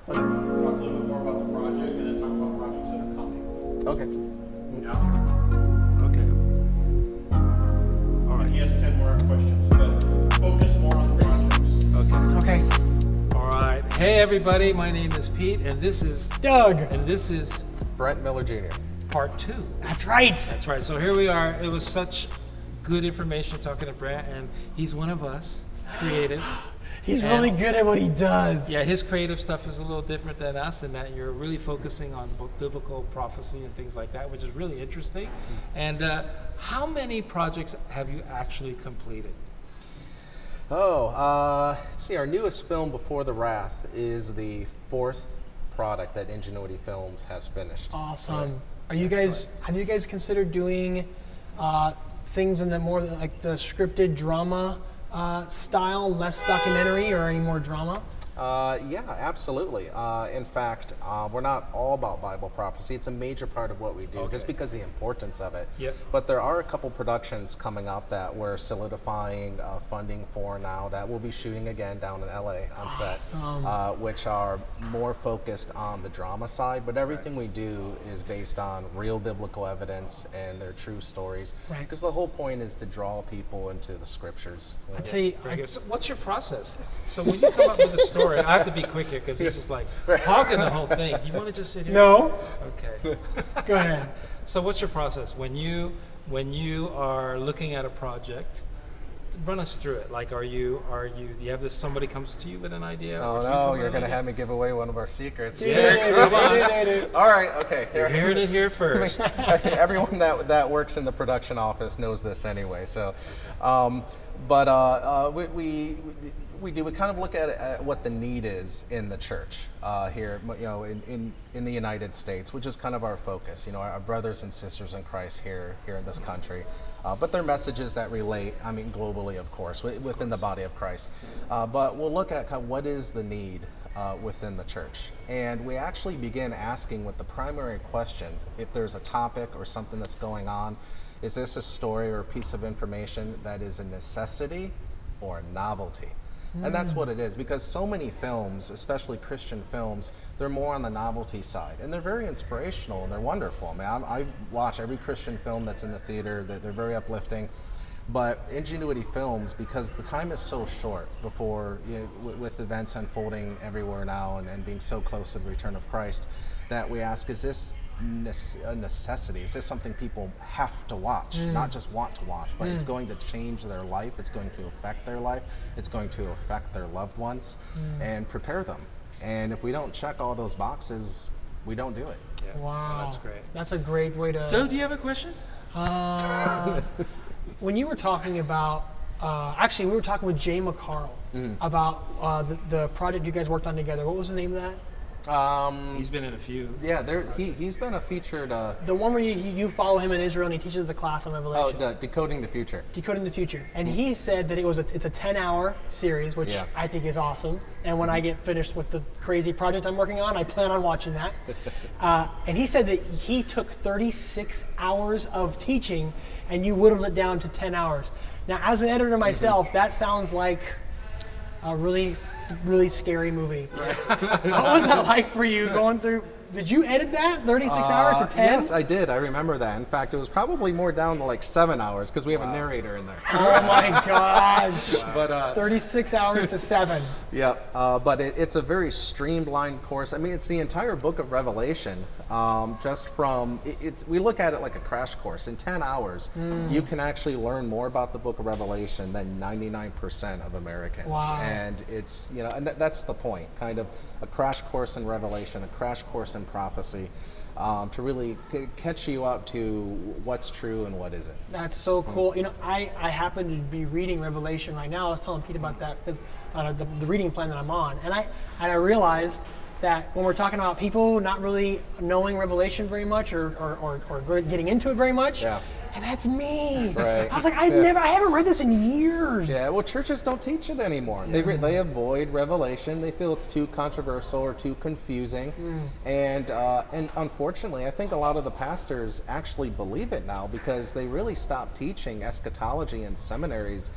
Talk a little bit more about the project and then talk about projects that are coming. Okay. Yeah. Okay. All And right. he has 10 more questions, but focus more on the projects. Okay. Okay. All right. Hey, everybody. My name is Pete, and this is Doug. And this is Brent Miller Jr. part 2. That's right. That's right. So here we are. It was such good information talking to Brent, and he's one of us, creative. He's And- really good at what he does. Yeah, his creative stuff is a little different than us in that you're really focusing on biblical prophecy and things like that, which is really interesting. And how many projects have you actually completed? Let's see, our newest film, Before the Wrath, is the 4th product that Ingenuity Films has finished. Awesome. Are you guys? Have you guys considered doing things in the more like the scripted drama style, less documentary, or any more drama? Yeah, absolutely. In fact, we're not all about Bible prophecy. It's a major part of what we do, just because of the importance of it. Yep. But there are a couple productions coming up that we're solidifying funding for now that we'll be shooting again down in LA on set, which are more focused on the drama side. But everything we do is based on real biblical evidence and they're true stories. Right. Because the whole point is to draw people into the scriptures. I tell you, Very good. So what's your process? So when you come up with a story, I have to be quick here because he's just like hogging the whole thing. Do you want to just sit here? No. Okay. Go ahead. So what's your process when you are looking at a project? Run us through it. Like, do you have this? Somebody comes to you with an idea? Oh or you no, come with you're an going to idea? have me give away one of our secrets. Yes, come on. All right, okay. You're hearing it here first. Everyone that works in the production office knows this anyway. So, we kind of look at what the need is in the church here, in the United States, which is kind of our focus. Our brothers and sisters in Christ here in this country, but they're messages that relate. I mean, globally, of course, within the body of Christ. But we'll look at kind of what is the need within the church, and we actually begin asking with the primary question: if there's a topic or something that's going on, is this a story or a piece of information that is a necessity or a novelty? And that's what it is, because so many films, especially Christian films, they're more on the novelty side, and they're very inspirational and they're wonderful. I mean, I watch every Christian film that's in the theater. They're very uplifting. But Ingenuity Films, because the time is so short before, with events unfolding everywhere now and being so close to the return of Christ, that we ask, is this a necessity? Is this something people have to watch, not just want to watch, but it's going to change their life, it's going to affect their life, it's going to affect their loved ones, and prepare them. And if we don't check all those boxes, we don't do it. Yeah. Wow. That's great. That's a great way to. Joe, do you have a question? When you were talking about, actually, we were talking with Jay McCarl about the project you guys worked on together. What was the name of that? He's been in a few. Yeah, he's been a featured. The one where you follow him in Israel and he teaches the class on Revelation. Decoding the Future. Decoding the Future. And he said that it's a 10-hour series, which I think is awesome. And when I get finished with the crazy project I'm working on, I plan on watching that. And he said that he took 36 hours of teaching and you whittled it down to 10 hours. Now, as an editor myself, that sounds like a really scary movie. What was that like for you going through? Did you edit that 36 hours to 10? Yes, I did. I remember that. In fact, it was probably more down to like 7 hours because we have a narrator in there. Oh my gosh! But 36 hours to 7. Yeah, but it's a very streamlined course. I mean, it's the entire book of Revelation. Just from we look at it like a crash course. In 10 hours, you can actually learn more about the book of Revelation than 99% of Americans. Wow. And it's and that's the point. Kind of a crash course in Revelation, a crash course in prophecy, to really catch you up to what's true and what isn't. That's so cool. I happen to be reading Revelation right now. I was telling Pete about that because the reading plan that I'm on, and I realized that when we're talking about people not really knowing Revelation very much or getting into it very much, and that's me. Right. I was like, I haven't read this in years. Yeah, well, churches don't teach it anymore. They avoid Revelation. They feel it's too controversial or too confusing. And unfortunately, I think a lot of the pastors actually believe it now because they really stopped teaching eschatology in seminaries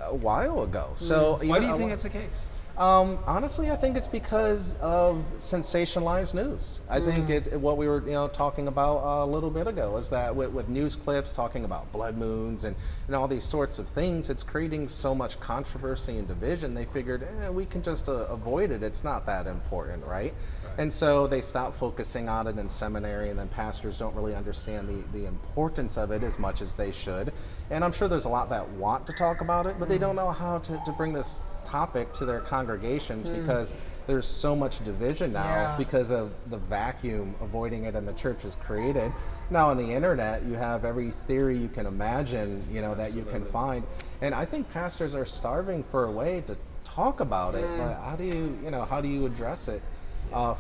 a while ago. So why do you think that's the case? Honestly, I think it's because of sensationalized news. I think what we were talking about a little bit ago is that with news clips talking about blood moons and all these sorts of things, it's creating so much controversy and division. They figured we can just avoid it. It's not that important, right? And so they stopped focusing on it in seminary, and then pastors don't really understand the importance of it as much as they should. And I'm sure there's a lot that want to talk about it, but they don't know how to bring this topic to their congregations because there's so much division now because of the vacuum avoiding it in the church has created. Now on the internet, you have every theory you can imagine, that you can find. And I think pastors are starving for a way to talk about it, but how do you address it?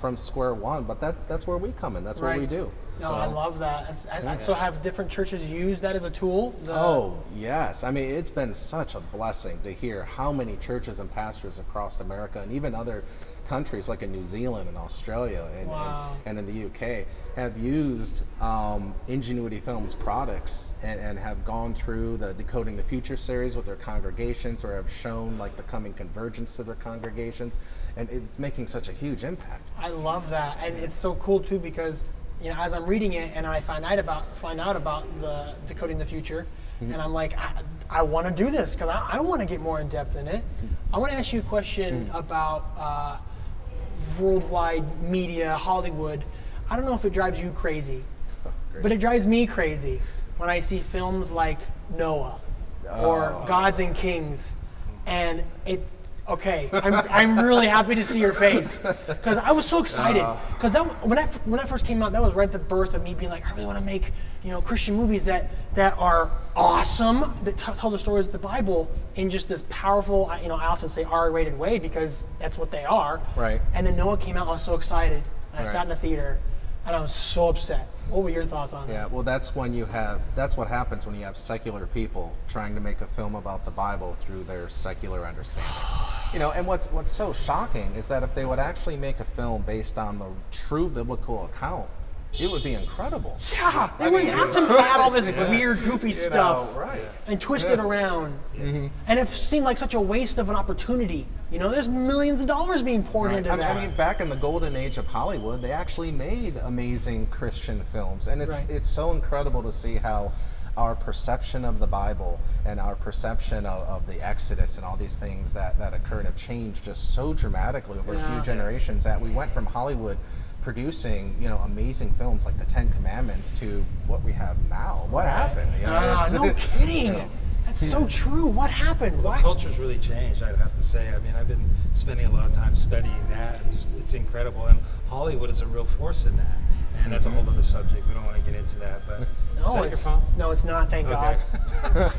From square one, but that's where we come in. That's what we do. No, I love that. So have different churches used that as a tool? Oh, yes. I mean, it's been such a blessing to hear how many churches and pastors across America and even other countries like in New Zealand and Australia and in the UK have used Ingenuity Films products and have gone through the Decoding the Future series with their congregations, or have shown like the coming convergence to their congregations, and it's making such a huge impact. I love that, and it's so cool too because as I'm reading it and I find out about the Decoding the Future, and I'm like, I want to do this because I want to get more in depth in it. I want to ask you a question about worldwide media, Hollywood. I don't know if it drives you crazy, but it drives me crazy when I see films like Noah or Gods and Kings, and I'm really happy to see your face because I was so excited because when that first came out, that was right at the birth of me being like, I really want to make Christian movies that are awesome, that tell the stories of the Bible in just this powerful, I often say R-rated way because that's what they are. Right. And then Noah came out, I was so excited. And I sat in the theater and I was so upset. What were your thoughts on that? Yeah, well, that's what happens when you have secular people trying to make a film about the Bible through their secular understanding. And what's so shocking is that if they would actually make a film based on the true biblical account, it would be incredible. Yeah, they wouldn't have to add all this weird, goofy stuff and twist it around. And it seemed like such a waste of an opportunity. There's millions of dollars being poured into that. I mean, back in the golden age of Hollywood, they actually made amazing Christian films, and it's so incredible to see how our perception of the Bible and our perception of the Exodus and all these things that occurred have changed just so dramatically over a few generations that we went from Hollywood producing amazing films like the Ten Commandments to what we have now. What happened? No kidding. That's so true. What happened? Well, the culture's really changed, I'd have to say. I mean, I've been spending a lot of time studying that, and it's incredible. And Hollywood is a real force in that. And that's a whole other subject. We don't want to get into that. But no, is that your phone? No, it's not. Thank God. All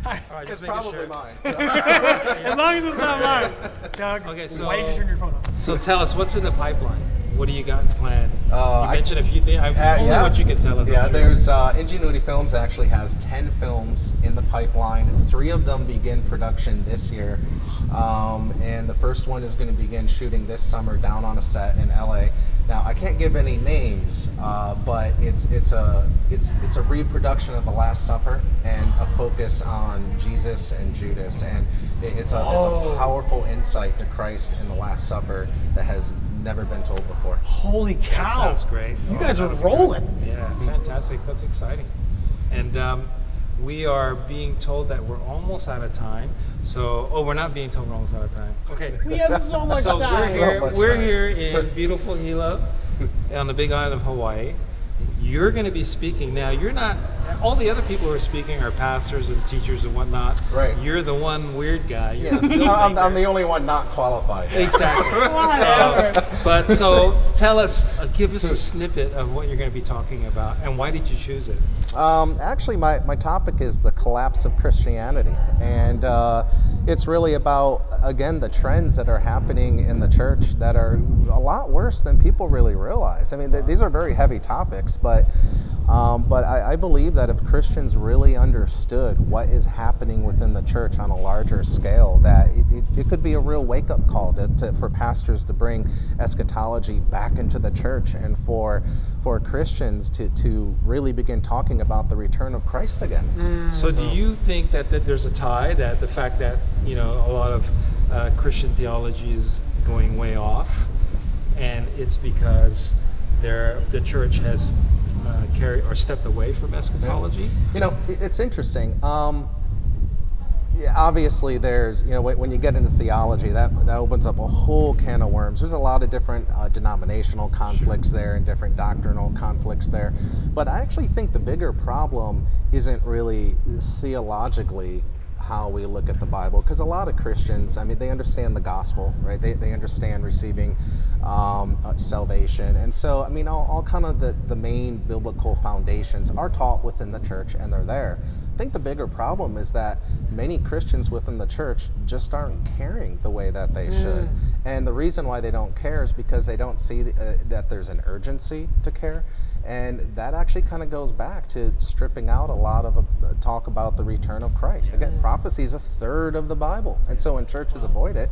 right, It's probably mine. So. As long as it's not mine, Doug. Okay, so why did you turn your phone off? So tell us, what's in the pipeline? What do you got planned? You mentioned a few things. Only what you can tell us. Yeah, there's Ingenuity Films actually has 10 films in the pipeline. 3 of them begin production this year, and the first one is going to begin shooting this summer down on a set in LA. Now I can't give any names, but it's a reproduction of the Last Supper and a focus on Jesus and Judas, and it's a powerful insight to Christ in the Last Supper that has never been told before. Holy cow! That sounds great. You guys are rolling. Yeah, fantastic. That's exciting. And we are being told that we're almost out of time. So, we're not being told we're almost out of time. Okay. We have so much time. We're here in beautiful Hilo on the Big Island of Hawaii. You're going to be speaking now. You're not. All the other people who are speaking are pastors and teachers and whatnot. Right. You're the one weird guy. Yeah. I'm the only one not qualified. Exactly. So tell us, give us a snippet of what you're going to be talking about, and why did you choose it? Actually, my topic is the collapse of Christianity, and it's really about, again, the trends that are happening in the church that are a lot worse than people really realize. I mean, these are very heavy topics, but I believe that if Christians really understood what is happening within the church on a larger scale, that it could be a real wake-up call for pastors to bring eschatology back into the church, and for Christians to really begin talking about the return of Christ again. So do you think that there's a tie, that the fact that a lot of Christian theology is going way off, and it's because the church has carried or stepped away from eschatology. You know, it's interesting. Obviously, there's, you know, when you get into theology, that opens up a whole can of worms. There's a lot of different denominational conflicts there and different doctrinal conflicts there. But I actually think the bigger problem isn't really theologically how we look at the Bible, because a lot of Christians, I mean, they understand the gospel, right? They understand receiving salvation, and so I mean, all kind of the main biblical foundations are taught within the church, and they're there. I think the bigger problem is that many Christians within the church just aren't caring the way that they should, and the reason why they don't care is because they don't see that there's an urgency to care. And that actually kind of goes back to stripping out a lot of talk about the return of Christ. Again, prophecy is a third of the Bible. And so when churches avoid it,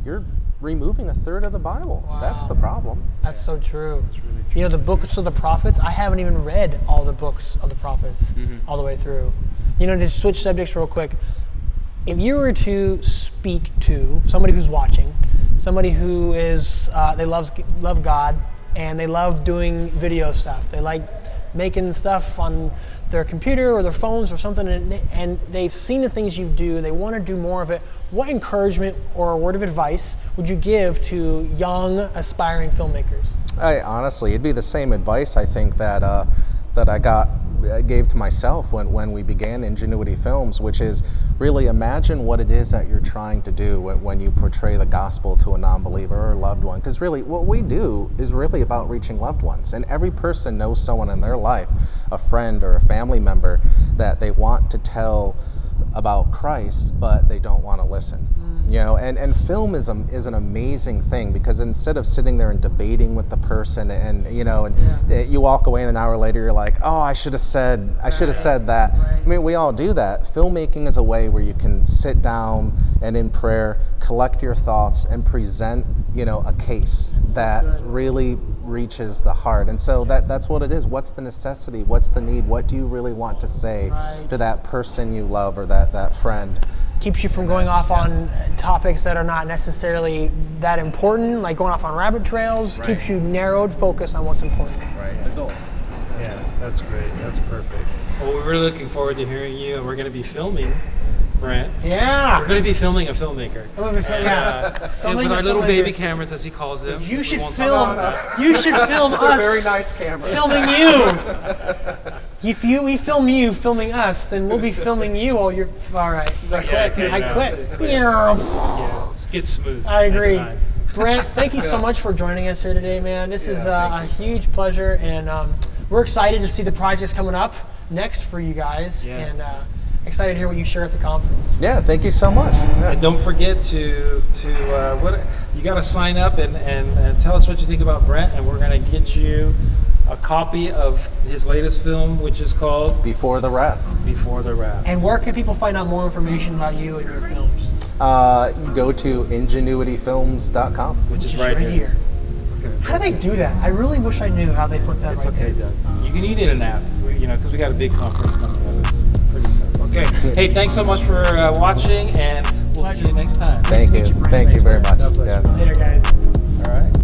you're removing a third of the Bible. Wow. That's the problem. That's so true. That's really true. You know, the books of the prophets, I haven't even read all the books of the prophets all the way through. You know, to switch subjects real quick, if you were to speak to somebody who's watching, somebody who is, they love God, and they love doing video stuff. They like making stuff on their computer or their phones or something, and they've seen the things you do. They want to do more of it. What encouragement or a word of advice would you give to young, aspiring filmmakers? Honestly, it'd be the same advice I think that I gave to myself when we began Ingenuity Films, which is really imagine what it is that you're trying to do when you portray the gospel to a non-believer or a loved one. Because really what we do is really about reaching loved ones, and every person knows someone in their life, a friend or a family member, that they want to tell about Christ, but they don't want to listen. You know, and film is an amazing thing, because instead of sitting there and debating with the person, and you know, and you walk away and an hour later you're like, oh, I should have said that. Right. I mean, we all do that. Filmmaking is a way where you can sit down and in prayer collect your thoughts and present, you know, a case that really reaches the heart. And so that's what it is. What's the necessity? What's the need? What do you really want to say to that person you love or that friend? Keeps you from going off on topics that are not necessarily that important, like going off on rabbit trails. Keeps you narrowed, focused on what's important. Right, the goal. Yeah, that's great. That's perfect. Well, we're really looking forward to hearing you, and we're going to be filming, Brent. Yeah. We're going to be filming a filmmaker. Filming with our little baby cameras, as he calls them. You should film. You should film us. Very nice camera. Filming you. If we film you filming us, then we'll be filming you while you're. All right. I quit. Yeah, let's get smooth. I agree. Brent, thank you so much for joining us here today, man. This is a huge pleasure, and we're excited to see the projects coming up next for you guys, and excited to hear what you share at the conference. Yeah, thank you so much. And don't forget to what you got to sign up and tell us what you think about Brent, and we're going to get you a copy of his latest film, which is called Before the Wrath. Before the Wrath. And where can people find out more information about you and your films? Go to ingenuityfilms.com. Which is right here. Okay. How do they do that? I really wish I knew how they put that It's right okay, there. Doug. You can eat it in an app, you know, because we got a big conference coming up. It's pretty simple. Okay. Hey, thanks so much for watching, and we'll see you next time. Thank you. Thank you very much. Later, guys. All right.